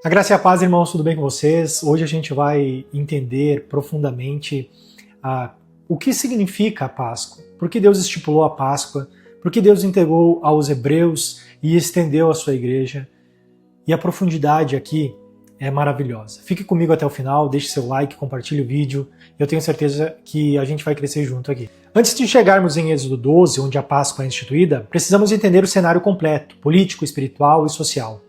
A graça e a paz, irmãos, tudo bem com vocês? Hoje a gente vai entender profundamente o que significa a Páscoa, por que Deus estipulou a Páscoa, por que Deus entregou aos hebreus e estendeu a sua igreja. E a profundidade aqui é maravilhosa. Fique comigo até o final, deixe seu like, compartilhe o vídeo, eu tenho certeza que a gente vai crescer junto aqui. Antes de chegarmos em Êxodo 12, onde a Páscoa é instituída, precisamos entender o cenário completo, político, espiritual e social.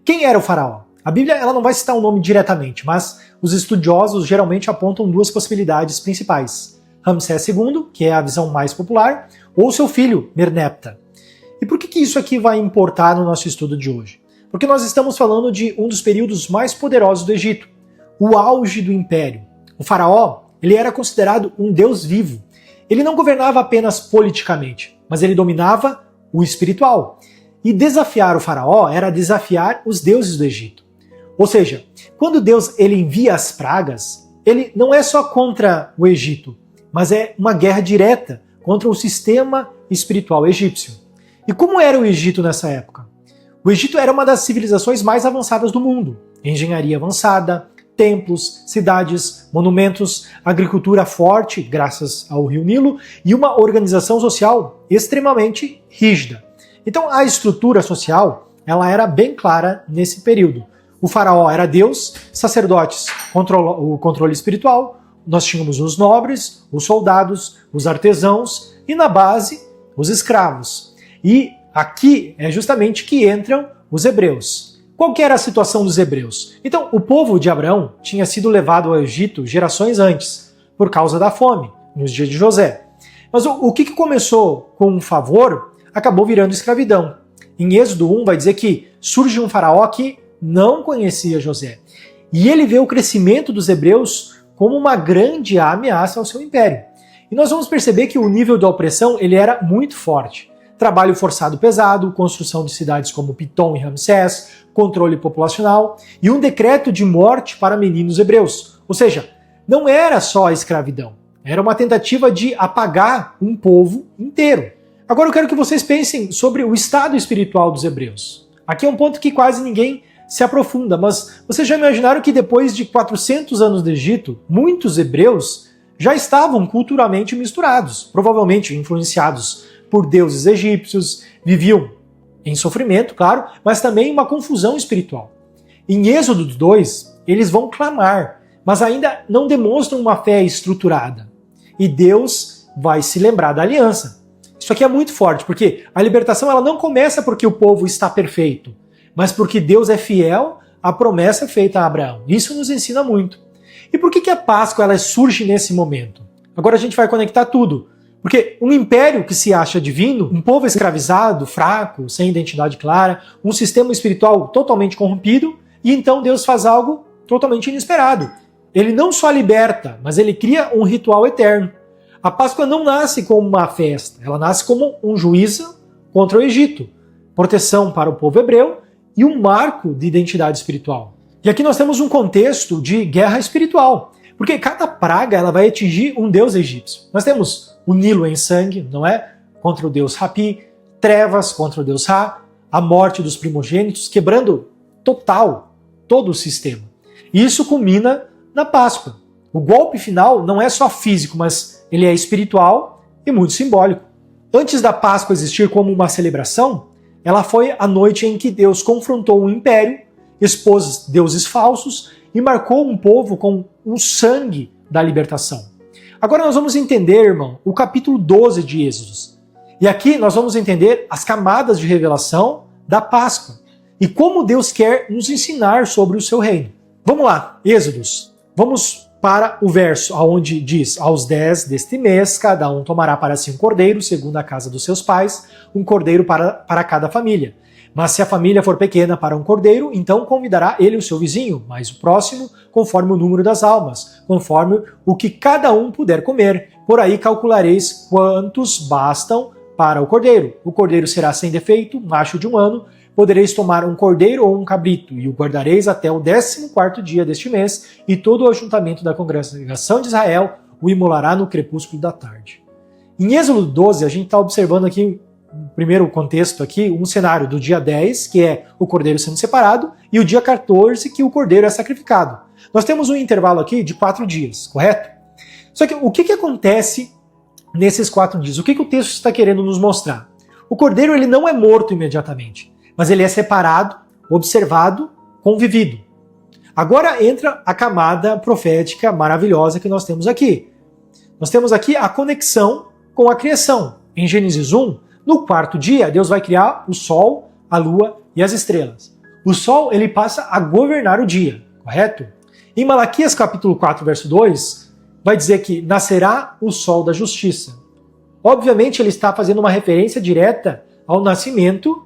Quem era o faraó? A Bíblia ela não vai citar o nome diretamente, mas os estudiosos geralmente apontam duas possibilidades principais. Ramsés II, que é a visão mais popular, ou seu filho, Merneptah. E por que isso aqui vai importar no nosso estudo de hoje? Porque nós estamos falando de um dos períodos mais poderosos do Egito, o auge do império. O faraó, ele era considerado um deus vivo. Ele não governava apenas politicamente, mas ele dominava o espiritual. E desafiar o faraó era desafiar os deuses do Egito. Ou seja, quando Deus ele envia as pragas, ele não é só contra o Egito, mas é uma guerra direta contra o sistema espiritual egípcio. E como era o Egito nessa época? O Egito era uma das civilizações mais avançadas do mundo. Engenharia avançada, templos, cidades, monumentos, agricultura forte, graças ao Rio Nilo, e uma organização social extremamente rígida. Então a estrutura social ela era bem clara nesse período. O faraó era Deus, sacerdotes, o controle espiritual, nós tínhamos os nobres, os soldados, os artesãos e na base, os escravos. E aqui é justamente que entram os hebreus. Qual que era a situação dos hebreus? Então, o povo de Abraão tinha sido levado ao Egito gerações antes, por causa da fome, nos dias de José. Mas o que começou com um favor, acabou virando escravidão. Em Êxodo 1 vai dizer que surge um faraó que não conhecia José. E ele vê o crescimento dos hebreus como uma grande ameaça ao seu império. E nós vamos perceber que o nível de opressão ele era muito forte. Trabalho forçado pesado, construção de cidades como Pitom e Ramsés, controle populacional e um decreto de morte para meninos hebreus. Ou seja, não era só a escravidão, era uma tentativa de apagar um povo inteiro. Agora eu quero que vocês pensem sobre o estado espiritual dos hebreus. Aqui é um ponto que quase ninguém se aprofunda, mas vocês já imaginaram que depois de 400 anos do Egito, muitos hebreus já estavam culturalmente misturados, provavelmente influenciados por deuses egípcios, viviam em sofrimento, claro, mas também uma confusão espiritual. Em Êxodo 2, eles vão clamar, mas ainda não demonstram uma fé estruturada. E Deus vai se lembrar da aliança. Isso aqui é muito forte, porque a libertação ela não começa porque o povo está perfeito, mas porque Deus é fiel à promessa feita a Abraão. Isso nos ensina muito. E por que a Páscoa ela surge nesse momento? Agora a gente vai conectar tudo. Porque um império que se acha divino, um povo escravizado, fraco, sem identidade clara, um sistema espiritual totalmente corrompido, e então Deus faz algo totalmente inesperado. Ele não só liberta, mas ele cria um ritual eterno. A Páscoa não nasce como uma festa, ela nasce como um juízo contra o Egito, proteção para o povo hebreu, e um marco de identidade espiritual. E aqui nós temos um contexto de guerra espiritual, porque cada praga ela vai atingir um deus egípcio. Nós temos o Nilo em sangue, não é? Contra o deus Hapi, trevas contra o deus Ra, a morte dos primogênitos, quebrando todo o sistema. E isso culmina na Páscoa. O golpe final não é só físico, mas ele é espiritual e muito simbólico. Antes da Páscoa existir como uma celebração, ela foi a noite em que Deus confrontou o império, expôs deuses falsos e marcou um povo com o sangue da libertação. Agora nós vamos entender, irmão, o capítulo 12 de Êxodos. E aqui nós vamos entender as camadas de revelação da Páscoa e como Deus quer nos ensinar sobre o seu reino. Vamos lá, Êxodos. Vamos para o verso onde diz: aos 10 deste mês, cada um tomará para si um cordeiro, segundo a casa dos seus pais, um cordeiro para cada família. Mas se a família for pequena para um cordeiro, então convidará ele o seu vizinho, mas o próximo, conforme o número das almas, conforme o que cada um puder comer. Por aí calculareis quantos bastam para o cordeiro. O cordeiro será sem defeito, macho de 1 ano. Podereis tomar um cordeiro ou um cabrito, e o guardareis até o 14º dia deste mês, e todo o ajuntamento da congregação de Israel o imolará no crepúsculo da tarde. Em Êxodo 12, a gente está observando aqui primeiro contexto aqui, um cenário do dia 10, que é o cordeiro sendo separado, e o dia 14, que o cordeiro é sacrificado. Nós temos um intervalo aqui de 4 dias, correto? Só que o que acontece nesses 4 dias? O que o texto está querendo nos mostrar? O cordeiro ele não é morto imediatamente, mas ele é separado, observado, convivido. Agora entra a camada profética maravilhosa que nós temos aqui. Nós temos aqui a conexão com a criação. Em Gênesis 1, no 4º dia, Deus vai criar o sol, a lua e as estrelas. O sol ele passa a governar o dia, correto? Em Malaquias capítulo 4, verso 2, vai dizer que nascerá o sol da justiça. Obviamente ele está fazendo uma referência direta ao nascimento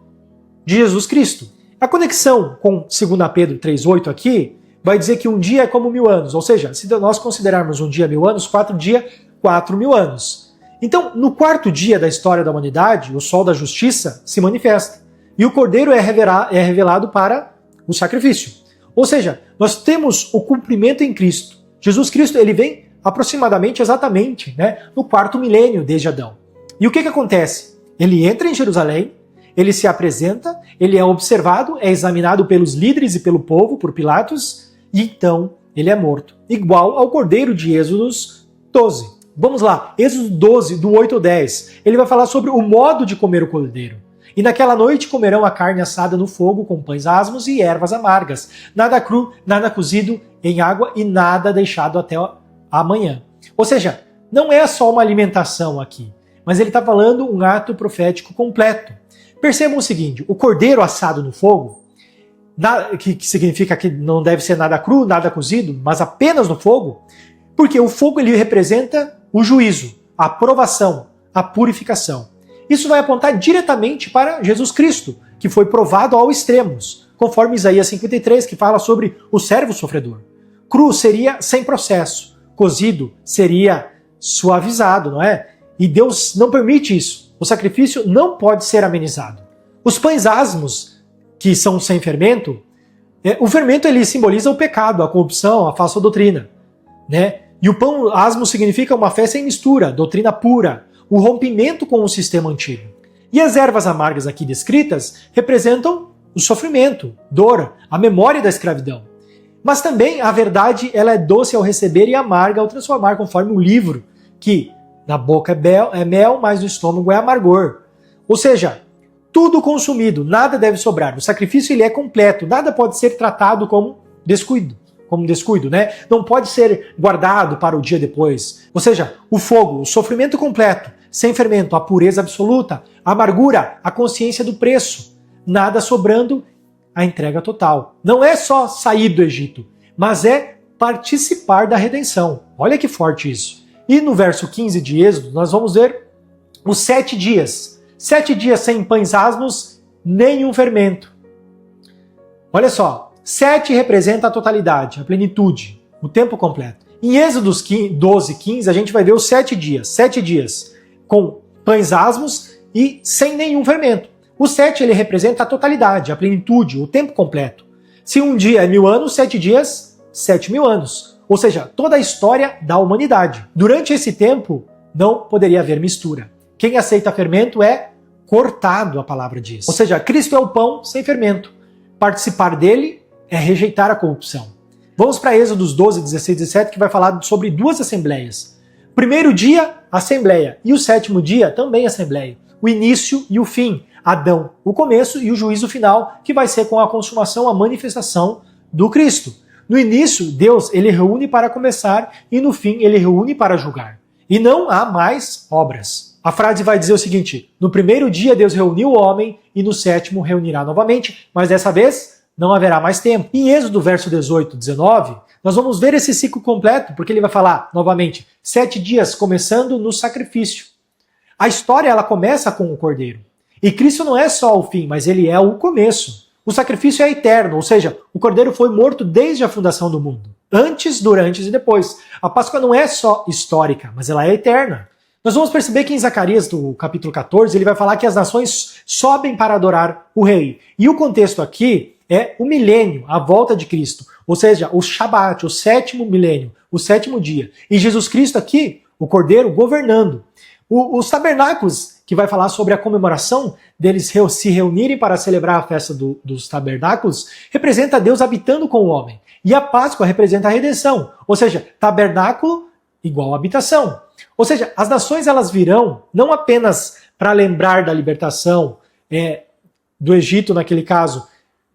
de Jesus Cristo. A conexão com 2 Pedro 3,8 aqui vai dizer que um dia é como 1000 anos, ou seja, se nós considerarmos um dia 1000 anos, 4 dias, 4000 anos. Então, no 4º dia da história da humanidade, o sol da justiça se manifesta e o cordeiro é revelado para o sacrifício. Ou seja, nós temos o cumprimento em Cristo. Jesus Cristo ele vem aproximadamente, exatamente, no 4º milênio desde Adão. E o que acontece? Ele entra em Jerusalém, ele se apresenta, ele é observado, é examinado pelos líderes e pelo povo, por Pilatos, e então ele é morto. Igual ao cordeiro de Êxodos 12. Vamos lá, Êxodo 12, do 8 ao 10. Ele vai falar sobre o modo de comer o cordeiro. E naquela noite comerão a carne assada no fogo com pães asmos e ervas amargas. Nada cru, nada cozido em água e nada deixado até amanhã. Ou seja, não é só uma alimentação aqui, mas ele está falando um ato profético completo. Percebam o seguinte, o cordeiro assado no fogo, que significa que não deve ser nada cru, nada cozido, mas apenas no fogo, porque o fogo ele representa o juízo, a aprovação, a purificação. Isso vai apontar diretamente para Jesus Cristo, que foi provado ao extremos, conforme Isaías 53, que fala sobre o servo sofredor. Cru seria sem processo, cozido seria suavizado, não é? E Deus não permite isso. O sacrifício não pode ser amenizado. Os pães asmos, que são sem fermento, o fermento ele simboliza o pecado, a corrupção, a falsa doutrina, né? E o pão asmo significa uma fé sem mistura, doutrina pura, o rompimento com o sistema antigo. E as ervas amargas aqui descritas representam o sofrimento, dor, a memória da escravidão. Mas também a verdade ela é doce ao receber e amarga ao transformar, conforme o livro, que na boca é mel, mas no estômago é amargor. Ou seja, tudo consumido, nada deve sobrar. O sacrifício ele é completo, nada pode ser tratado como descuido, né? Não pode ser guardado para o dia depois. Ou seja, o fogo, o sofrimento completo, sem fermento, a pureza absoluta, a amargura, a consciência do preço, nada sobrando, a entrega total. Não é só sair do Egito, mas é participar da redenção. Olha que forte isso. E no verso 15 de Êxodo, nós vamos ver os 7 dias. 7 dias sem pães asmos, nenhum fermento. Olha só, 7 representa a totalidade, a plenitude, o tempo completo. Em Êxodo 12, 15, a gente vai ver os 7 dias. 7 dias com pães asmos e sem nenhum fermento. O 7 ele representa a totalidade, a plenitude, o tempo completo. Se um dia é 1000 anos, 7 dias, 7000 anos. Ou seja, toda a história da humanidade. Durante esse tempo, não poderia haver mistura. Quem aceita fermento é cortado, a palavra diz. Ou seja, Cristo é o pão sem fermento. Participar dele é rejeitar a corrupção. Vamos para Êxodos 12, 16 e 17, que vai falar sobre 2 assembleias. Primeiro dia, assembleia. E o 7º dia, também assembleia. O início e o fim. Adão, o começo e o juízo final, que vai ser com a consumação, a manifestação do Cristo. No início, Deus ele reúne para começar e no fim ele reúne para julgar. E não há mais obras. A frase vai dizer o seguinte, no primeiro dia Deus reuniu o homem e no 7º reunirá novamente, mas dessa vez não haverá mais tempo. Em Êxodo, verso 18, 19, nós vamos ver esse ciclo completo, porque ele vai falar novamente, 7 dias começando no sacrifício. A história ela começa com o cordeiro. E Cristo não é só o fim, mas ele é o começo. O sacrifício é eterno, ou seja, o cordeiro foi morto desde a fundação do mundo. Antes, durante e depois. A Páscoa não é só histórica, mas ela é eterna. Nós vamos perceber que em Zacarias, do capítulo 14, ele vai falar que as nações sobem para adorar o rei. E o contexto aqui é o milênio, a volta de Cristo. Ou seja, o Shabat, o 7º milênio, o 7º dia. E Jesus Cristo aqui, o cordeiro, governando. Os tabernáculos, que vai falar sobre a comemoração deles se reunirem para celebrar a festa dos tabernáculos, representa Deus habitando com o homem. E a Páscoa representa a redenção, ou seja, tabernáculo igual habitação. Ou seja, as nações elas virão não apenas para lembrar da libertação do Egito, naquele caso,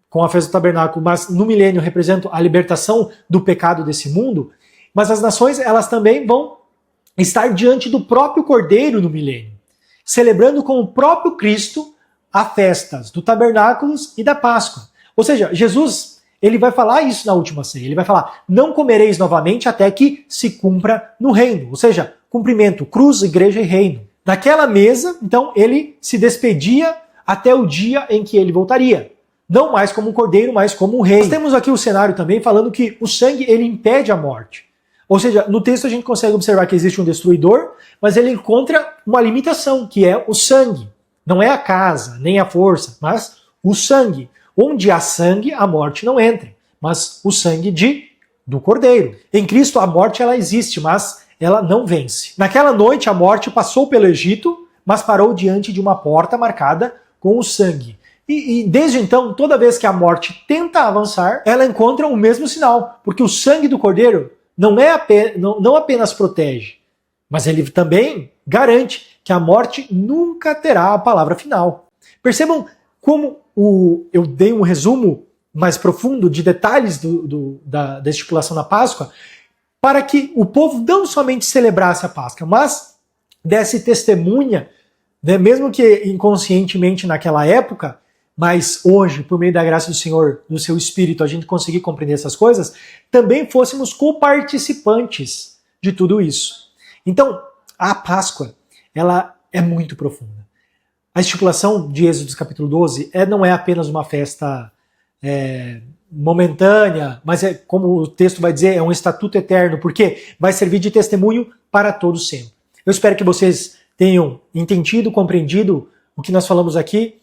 com a festa do tabernáculo, mas no milênio representa a libertação do pecado desse mundo, mas as nações elas também vão estar diante do próprio Cordeiro no milênio, celebrando com o próprio Cristo as festas do tabernáculos e da Páscoa. Ou seja, Jesus ele vai falar isso na última ceia. Ele vai falar, não comereis novamente até que se cumpra no reino. Ou seja, cumprimento, cruz, igreja e reino. Naquela mesa, então, ele se despedia até o dia em que ele voltaria. Não mais como um cordeiro, mas como um rei. Nós temos aqui o cenário também falando que o sangue ele impede a morte. Ou seja, no texto a gente consegue observar que existe um destruidor, mas ele encontra uma limitação, que é o sangue. Não é a casa, nem a força, mas o sangue. Onde há sangue, a morte não entra, mas o sangue do Cordeiro. Em Cristo a morte ela existe, mas ela não vence. Naquela noite a morte passou pelo Egito, mas parou diante de uma porta marcada com o sangue. E desde então, toda vez que a morte tenta avançar, ela encontra o mesmo sinal, porque o sangue do Cordeiro não apenas protege, mas ele também garante que a morte nunca terá a palavra final. Percebam como eu dei um resumo mais profundo de detalhes da estipulação da Páscoa, para que o povo não somente celebrasse a Páscoa, mas desse testemunha, né, mesmo que inconscientemente naquela época, mas hoje, por meio da graça do Senhor, do seu Espírito, a gente conseguir compreender essas coisas, também fôssemos coparticipantes de tudo isso. Então, a Páscoa, ela é muito profunda. A estipulação de Êxodo capítulo 12 não é apenas uma festa momentânea, mas como o texto vai dizer, é um estatuto eterno, porque vai servir de testemunho para todo sempre. Eu espero que vocês tenham entendido, compreendido o que nós falamos aqui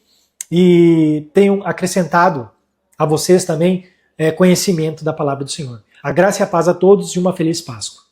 e tenham acrescentado a vocês também conhecimento da palavra do Senhor. A graça e a paz a todos e uma feliz Páscoa.